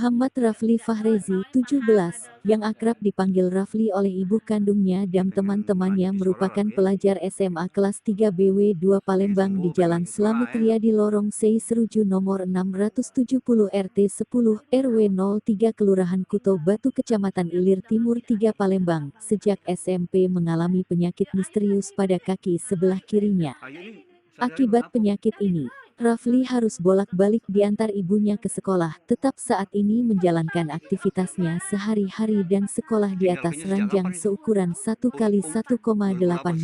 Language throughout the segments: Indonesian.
Muhammad Rafli Fahrezi, 17, yang akrab dipanggil Rafli oleh ibu kandungnya dan teman-temannya merupakan pelajar SMA kelas 3 BW2 Palembang di Jalan Slamet Riyadi Lorong Sei Seruju nomor 670 RT 10 RW 03 Kelurahan Kuto Batu Kecamatan Ilir Timur 3 Palembang. Sejak SMP mengalami penyakit misterius pada kaki sebelah kirinya. Akibat penyakit ini, Rafli harus bolak-balik diantar ibunya ke sekolah, tetap saat ini menjalankan aktivitasnya sehari-hari dan sekolah di atas ranjang seukuran 1 kali 1,8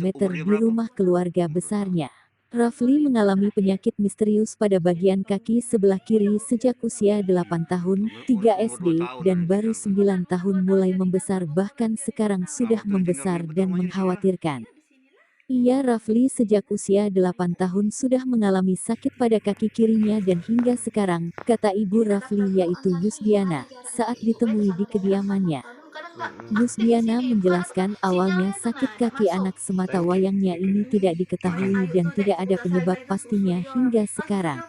meter di rumah keluarga besarnya. Rafli mengalami penyakit misterius pada bagian kaki sebelah kiri sejak usia 8 tahun, 3 SD, dan baru 9 tahun mulai membesar bahkan sekarang sudah membesar dan mengkhawatirkan. Rafli sejak usia 8 tahun sudah mengalami sakit pada kaki kirinya dan hingga sekarang, kata ibu Rafli yaitu Yusdiana, saat ditemui di kediamannya. Yusdiana menjelaskan awalnya sakit kaki anak semata wayangnya ini tidak diketahui dan tidak ada penyebab pastinya hingga sekarang.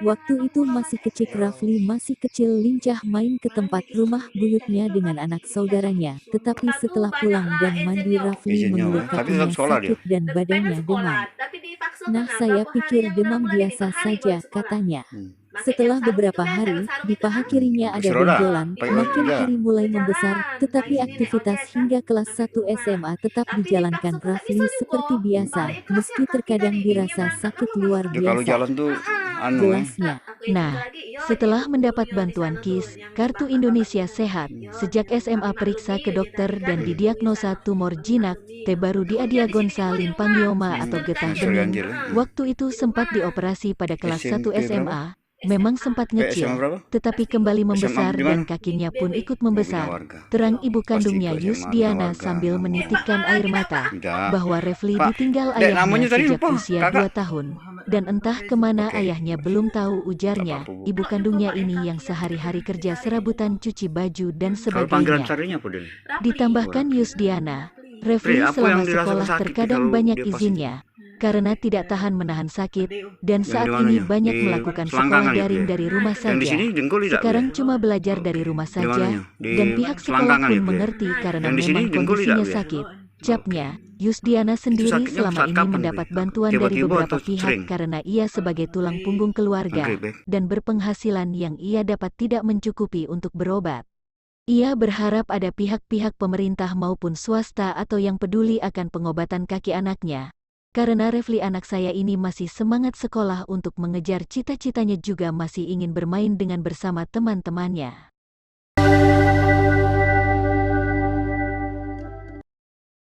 Waktu itu masih kecil Rafli masih kecil lincah main ke tempat rumah buyutnya dengan anak saudaranya, tetapi setelah pulang dan mandi Rafli mengeluh kakinya sakit dan badannya demam. Nah saya pikir demam biasa saja, katanya. Setelah beberapa hari, di paha kirinya ada benjolan, makin hari mulai membesar, tetapi aktivitas hingga kelas 1 SMA tetap dijalankan Rafli seperti biasa, meski terkadang dirasa sakit luar biasa. Jelasnya. Nah, setelah mendapat bantuan KIS, Kartu Indonesia Sehat, sejak SMA periksa ke dokter dan didiagnosa tumor jinak, baru diadiagonsa limfangioma atau getah bening. Waktu itu sempat dioperasi pada kelas 1 SMA. Memang sempat ngecil, tetapi kembali membesar dan kakinya pun ikut membesar. Terang ibu kandungnya Yusdiana sambil menitikkan air mata, bahwa Rafli ditinggal ayahnya sejak usia 2 tahun. Dan entah kemana ayahnya belum tahu, ujarnya. Ibu kandungnya ini yang sehari-hari kerja serabutan cuci baju dan sebagainya. Ditambahkan Yusdiana, Rafli selama sekolah terkadang banyak izinnya, karena tidak tahan menahan sakit, dan saat ini banyak melakukan sekolah daring dari rumah saja. Sekarang cuma belajar dari rumah saja, dan pihak sekolah pun mengerti karena memang kondisinya sakit. Capnya, Yusdiana sendiri selama ini mendapat bantuan dari beberapa pihak karena ia sebagai tulang punggung keluarga, dan berpenghasilan yang ia dapat tidak mencukupi untuk berobat. Ia berharap ada pihak-pihak pemerintah maupun swasta atau yang peduli akan pengobatan kaki anaknya. Karena Rafli anak saya ini masih semangat sekolah untuk mengejar cita-citanya juga masih ingin bermain dengan bersama teman-temannya.